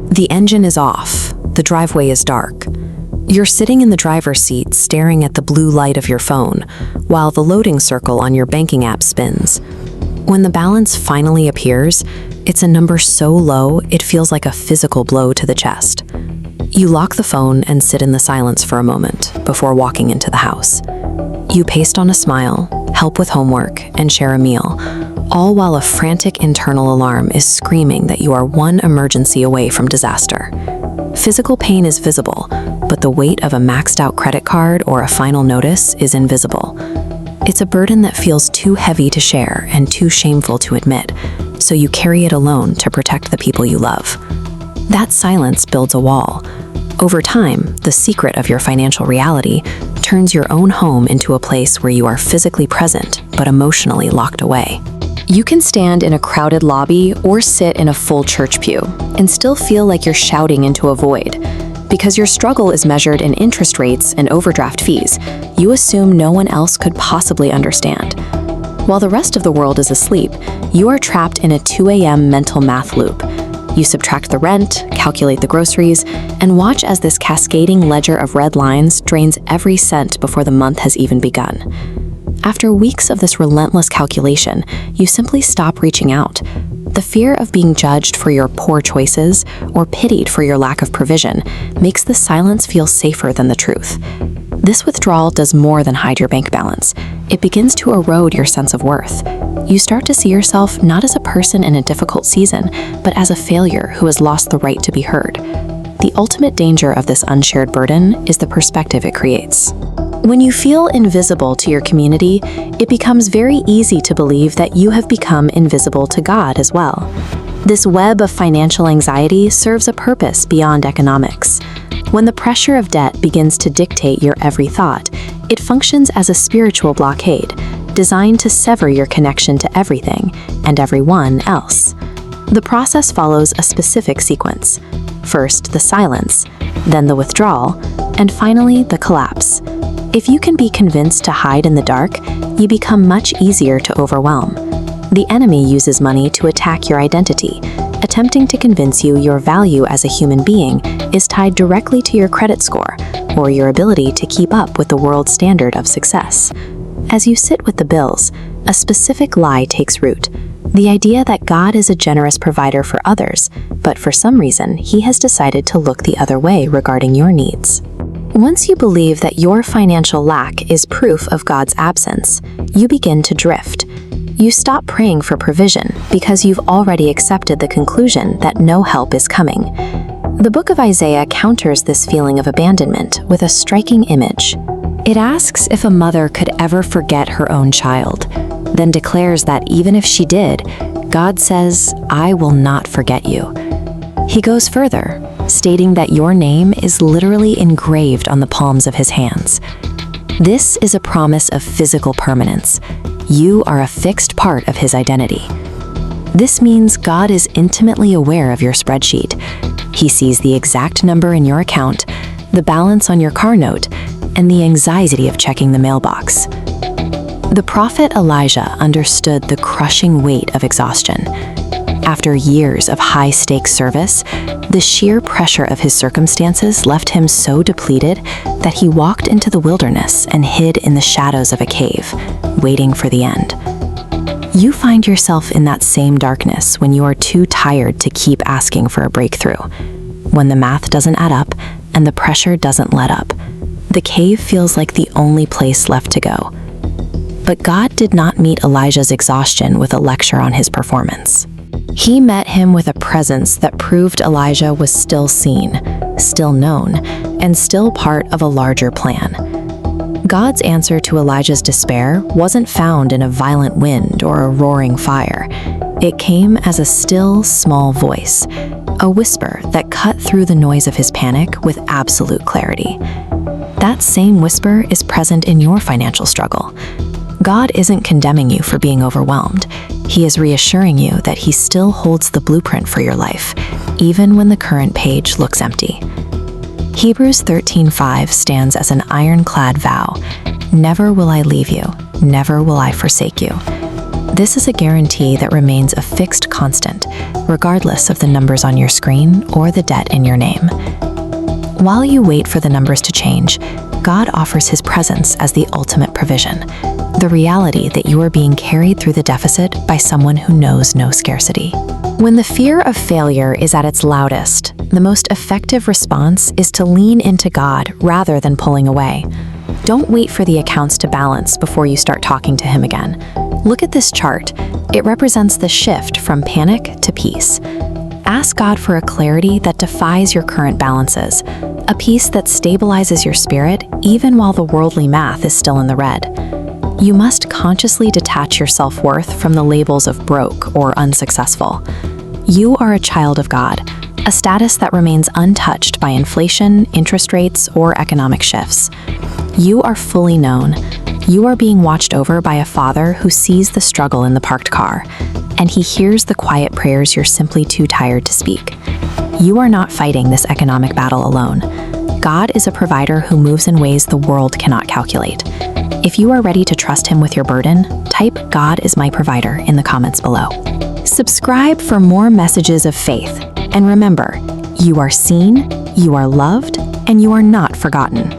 The engine is off. The driveway is dark. You're sitting in the driver's seat staring at the blue light of your phone, while the loading circle on your banking app spins. When the balance finally appears, it's a number so low it feels like a physical blow to the chest. You lock the phone and sit in the silence for a moment before walking into the house. You paste on a smile, help with homework, and share a meal, all while a frantic internal alarm is screaming that you are one emergency away from disaster. Physical pain is visible, but the weight of a maxed out credit card or a final notice is invisible. It's a burden that feels too heavy to share and too shameful to admit, so you carry it alone to protect the people you love. That silence builds a wall. Over time, the secret of your financial reality turns your own home into a place where you are physically present but emotionally locked away. You can stand in a crowded lobby or sit in a full church pew and still feel like you're shouting into a void. Because your struggle is measured in interest rates and overdraft fees, you assume no one else could possibly understand. While the rest of the world is asleep, you are trapped in a 2 a.m. mental math loop. You subtract the rent, calculate the groceries, and watch as this cascading ledger of red lines drains every cent before the month has even begun. After weeks of this relentless calculation, you simply stop reaching out. The fear of being judged for your poor choices or pitied for your lack of provision makes the silence feel safer than the truth. This withdrawal does more than hide your bank balance. It begins to erode your sense of worth. You start to see yourself not as a person in a difficult season, but as a failure who has lost the right to be heard. The ultimate danger of this unshared burden is the perspective it creates. When you feel invisible to your community, it becomes very easy to believe that you have become invisible to God as well. This web of financial anxiety serves a purpose beyond economics. When the pressure of debt begins to dictate your every thought, it functions as a spiritual blockade, designed to sever your connection to everything and everyone else. The process follows a specific sequence. First, the silence, then the withdrawal, and finally, the collapse. If you can be convinced to hide in the dark, you become much easier to overwhelm. The enemy uses money to attack your identity, attempting to convince you your value as a human being is tied directly to your credit score or your ability to keep up with the world's standard of success. As you sit with the bills, a specific lie takes root. The idea that God is a generous provider for others, but for some reason, he has decided to look the other way regarding your needs. Once you believe that your financial lack is proof of God's absence, you begin to drift. You stop praying for provision because you've already accepted the conclusion that no help is coming. The book of Isaiah counters this feeling of abandonment with a striking image. It asks if a mother could ever forget her own child, then declares that even if she did, God says, "I will not forget you." He goes further, stating that your name is literally engraved on the palms of his hands. This is a promise of physical permanence. You are a fixed part of his identity. This means God is intimately aware of your spreadsheet. He sees the exact number in your account, the balance on your car note, and the anxiety of checking the mailbox. The prophet Elijah understood the crushing weight of exhaustion. After years of high-stakes service, the sheer pressure of his circumstances left him so depleted that he walked into the wilderness and hid in the shadows of a cave, waiting for the end. You find yourself in that same darkness when you are too tired to keep asking for a breakthrough. When the math doesn't add up and the pressure doesn't let up, the cave feels like the only place left to go. But God did not meet Elijah's exhaustion with a lecture on his performance. He met him with a presence that proved Elijah was still seen, still known, and still part of a larger plan. God's answer to Elijah's despair wasn't found in a violent wind or a roaring fire. It came as a still, small voice, a whisper that cut through the noise of his panic with absolute clarity. That same whisper is present in your financial struggle. God isn't condemning you for being overwhelmed. He is reassuring you that he still holds the blueprint for your life, even when the current page looks empty. Hebrews 13:5 stands as an ironclad vow. Never will I leave you, never will I forsake you. This is a guarantee that remains a fixed constant, regardless of the numbers on your screen or the debt in your name. While you wait for the numbers to change, God offers His presence as the ultimate provision, the reality that you are being carried through the deficit by someone who knows no scarcity. When the fear of failure is at its loudest, the most effective response is to lean into God rather than pulling away. Don't wait for the accounts to balance before you start talking to Him again. Look at this chart. It represents the shift from panic to peace. Ask God for a clarity that defies your current balances, a peace that stabilizes your spirit even while the worldly math is still in the red. You must consciously detach your self-worth from the labels of broke or unsuccessful. You are a child of God, a status that remains untouched by inflation, interest rates, or economic shifts. You are fully known. You are being watched over by a Father who sees the struggle in the parked car, and He hears the quiet prayers you're simply too tired to speak. You are not fighting this economic battle alone. God is a provider who moves in ways the world cannot calculate. If you are ready to trust Him with your burden, type "God is my provider" in the comments below. Subscribe for more messages of faith, and remember, you are seen, you are loved, and you are not forgotten.